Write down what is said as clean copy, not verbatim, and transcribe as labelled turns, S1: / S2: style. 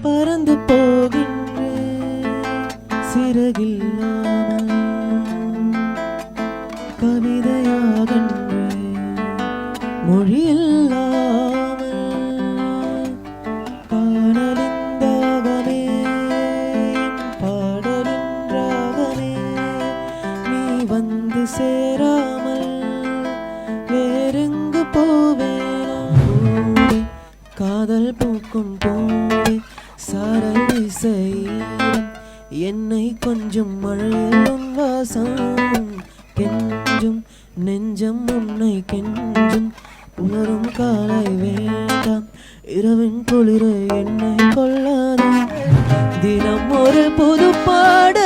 S1: பறந்து போகின்ற சிறகில்லாமல் கவிதையாகின்ற மொழியில்லாமல் பாடலின் தாகமே பாடலின் ராகமே நீ வந்து சேராமல் வேறெங்கு போவேனா பூவே காதல் பூக்கும் பூவே சாரல் இசையிலும் என்னை கொஞ்சம் மழையில் உன் வாசம் கெஞ்சும் நெஞ்சம் உன்னை கெஞ்சும் உணரும் காலை வேண்டாம் இரவின் குளிர என்னை கொள்ளாத தினம் ஒரு புது பாட